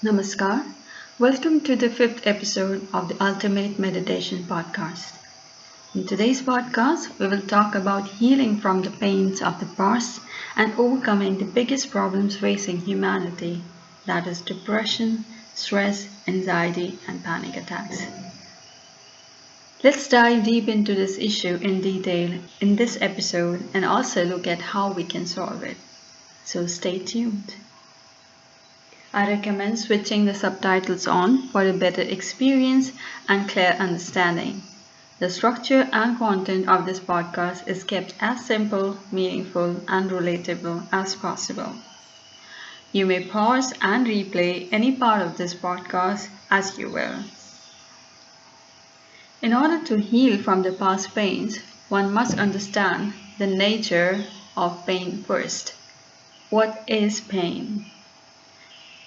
Namaskar. Welcome to the fifth episode of the Ultimate Meditation Podcast. In today's podcast, we will talk about healing from the pains of the past and overcoming the biggest problems facing humanity, that is, depression, stress, anxiety, and panic attacks. Let's dive deep into this issue in detail in this episode and also look at how we can solve it. So stay tuned. I recommend switching the subtitles on for a better experience and clear understanding. The structure and content of this podcast is kept as simple, meaningful, and relatable as possible. You may pause and replay any part of this podcast as you will. In order to heal from the past pains, one must understand the nature of pain first. What is pain?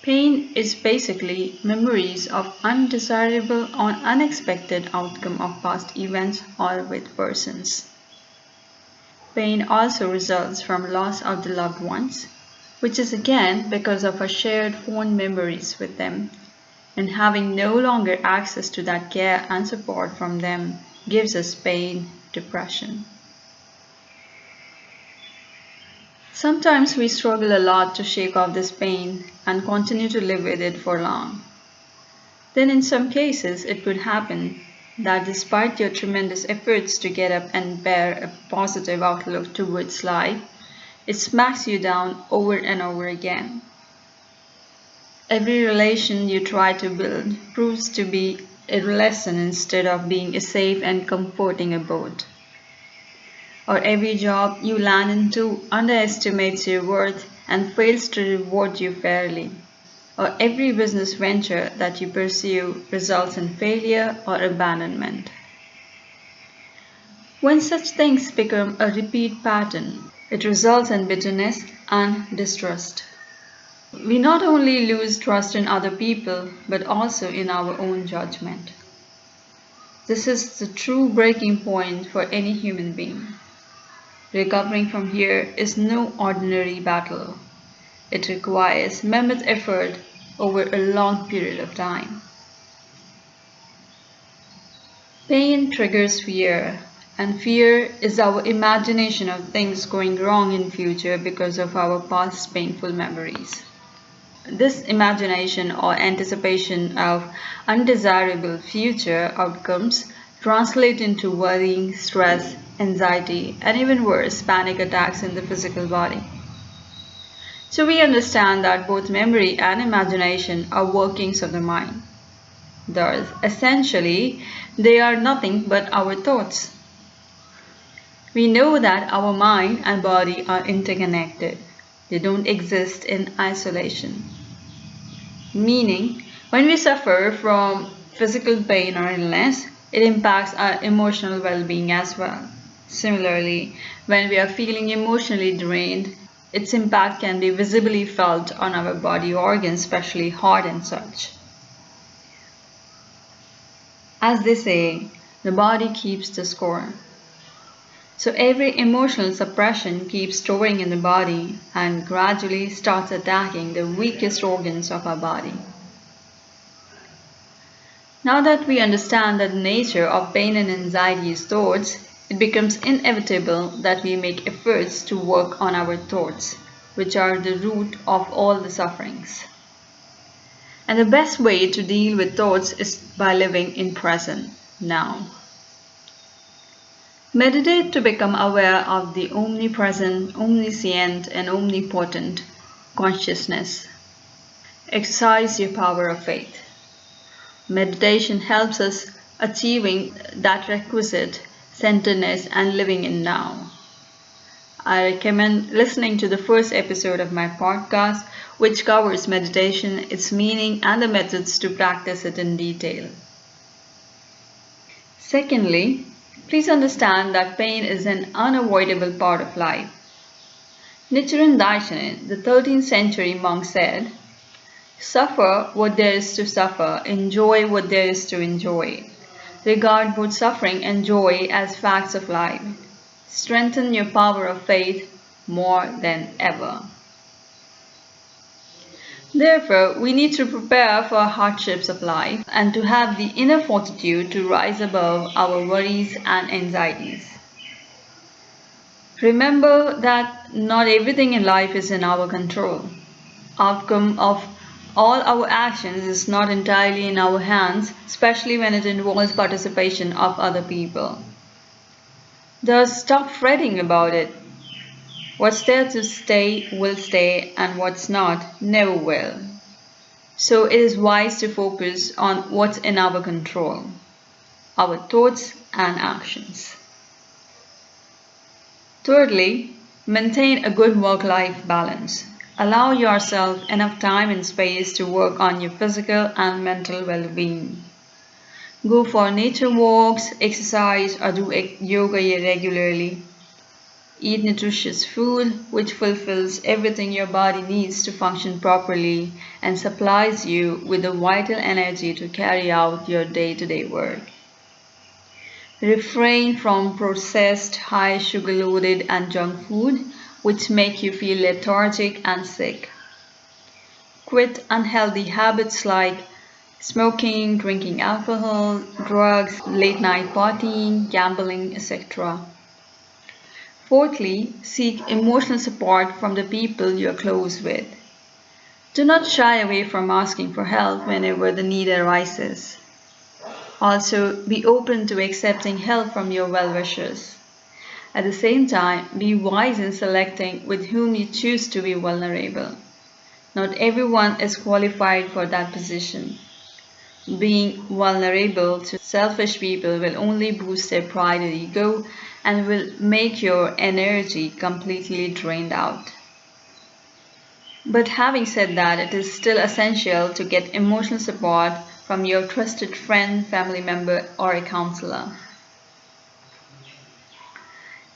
Pain is basically memories of undesirable or unexpected outcome of past events or with persons. Pain also results from loss of the loved ones, which is again because of our shared fond memories with them, and having no longer access to that care and support from them gives us pain, depression. Sometimes we struggle a lot to shake off this pain and continue to live with it for long. Then in some cases it could happen that despite your tremendous efforts to get up and bear a positive outlook towards life, it smacks you down over and over again. Every relation you try to build proves to be a lesson instead of being a safe and comforting abode. Or every job you land into underestimates your worth and fails to reward you fairly. Or every business venture that you pursue results in failure or abandonment. When such things become a repeat pattern, it results in bitterness and distrust. We not only lose trust in other people, but also in our own judgment. This is the true breaking point for any human being. Recovering from here is no ordinary battle. It requires mammoth effort over a long period of time. Pain triggers fear, and fear is our imagination of things going wrong in future because of our past painful memories. This imagination or anticipation of undesirable future outcomes translate into worrying, stress, anxiety, and even worse, panic attacks in the physical body. So we understand that both memory and imagination are workings of the mind. Thus, essentially, they are nothing but our thoughts. We know that our mind and body are interconnected. They don't exist in isolation. Meaning, when we suffer from physical pain or illness, it impacts our emotional well-being as well. Similarly, when we are feeling emotionally drained, its impact can be visibly felt on our body organs, especially heart and such. As they say, the body keeps the score. So every emotional suppression keeps storing in the body and gradually starts attacking the weakest organs of our body. Now that we understand the nature of pain and anxiety is thoughts, it becomes inevitable that we make efforts to work on our thoughts, which are the root of all the sufferings. And the best way to deal with thoughts is by living in present, now. Meditate to become aware of the omnipresent, omniscient, and omnipotent consciousness. Exercise your power of faith. Meditation helps us achieving that requisite centeredness and living in now. I recommend listening to the first episode of my podcast, which covers meditation, its meaning, and the methods to practice it in detail. Secondly, please understand that pain is an unavoidable part of life. Nichiren Daishonin, the 13th century monk, said, "Suffer what there is to suffer, enjoy what there is to enjoy. Regard both suffering and joy as facts of life. Strengthen your power of faith more than ever." Therefore, we need to prepare for hardships of life and to have the inner fortitude to rise above our worries and anxieties. Remember that not everything in life is in our control. Outcome of all our actions is not entirely in our hands, especially when it involves participation of other people. Thus, stop fretting about it. What's there to stay will stay, and what's not never will. So it is wise to focus on what's in our control, our thoughts and actions. Thirdly, maintain a good work-life balance. Allow yourself enough time and space to work on your physical and mental well-being. Go for nature walks, exercise, or do yoga regularly. Eat nutritious food which fulfills everything your body needs to function properly and supplies you with the vital energy to carry out your day-to-day work. Refrain from processed, high sugar-loaded and junk food which make you feel lethargic and sick. Quit unhealthy habits like smoking, drinking alcohol, drugs, late-night partying, gambling, etc. Fourthly, seek emotional support from the people you are close with. Do not shy away from asking for help whenever the need arises. Also, be open to accepting help from your well-wishers. At the same time, be wise in selecting with whom you choose to be vulnerable. Not everyone is qualified for that position. Being vulnerable to selfish people will only boost their pride and ego and will make your energy completely drained out. But having said that, it is still essential to get emotional support from your trusted friend, family member, or a counselor.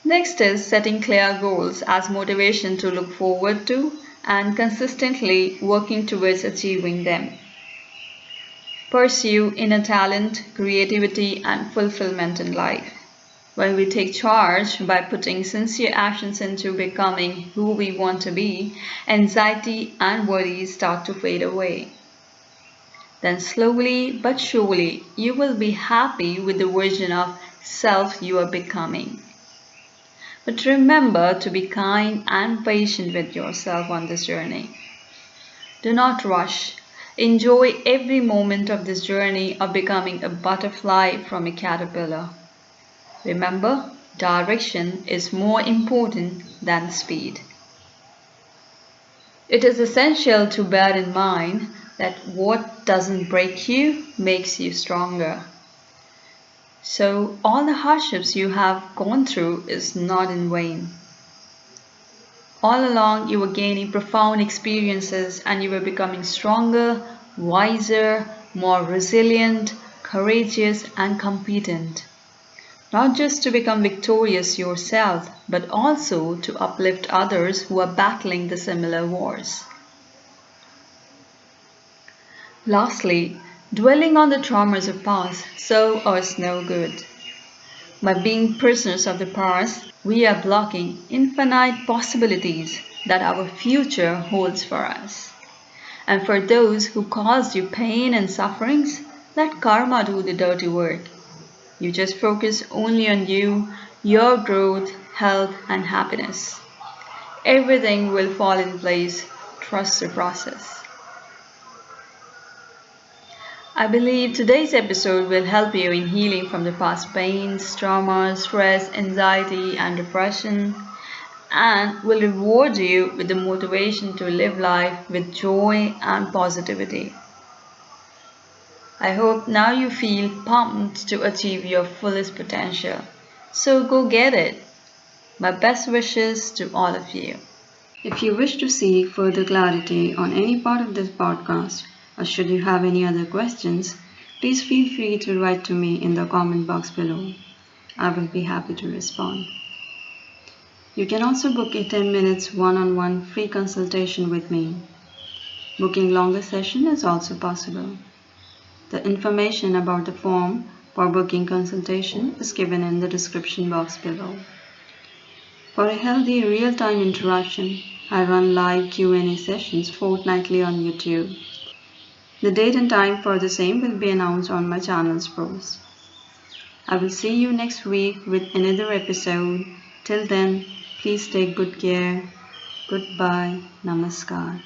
Next is setting clear goals as motivation to look forward to and consistently working towards achieving them. Pursue inner talent, creativity, and fulfillment in life. When we take charge by putting sincere actions into becoming who we want to be, anxiety and worries start to fade away. Then slowly but surely you will be happy with the version of self you are becoming. But remember to be kind and patient with yourself on this journey. Do not rush. Enjoy every moment of this journey of becoming a butterfly from a caterpillar. Remember, direction is more important than speed. It is essential to bear in mind that what doesn't break you makes you stronger. So all the hardships you have gone through is not in vain. All along you were gaining profound experiences and you were becoming stronger, wiser, more resilient, courageous and competent. Not just to become victorious yourself, but also to uplift others who are battling the similar wars. Lastly, dwelling on the traumas of past serve us no good. By being prisoners of the past, we are blocking infinite possibilities that our future holds for us. And for those who caused you pain and sufferings, let karma do the dirty work. You just focus only on you, your growth, health, and happiness. Everything will fall in place. Trust the process. I believe today's episode will help you in healing from the past pains, traumas, stress, anxiety, and depression, and will reward you with the motivation to live life with joy and positivity. I hope now you feel pumped to achieve your fullest potential. So go get it. My best wishes to all of you. If you wish to seek further clarity on any part of this podcast, or should you have any other questions, please feel free to write to me in the comment box below. I will be happy to respond. You can also book a 10 minutes one-on-one free consultation with me. Booking longer session is also possible. The information about the form for booking consultation is given in the description box below. For a healthy real-time interaction, I run live Q&A sessions fortnightly on YouTube. The date and time for the same will be announced on my channel's post. I will see you next week with another episode. Till then, please take good care. Goodbye. Namaskar.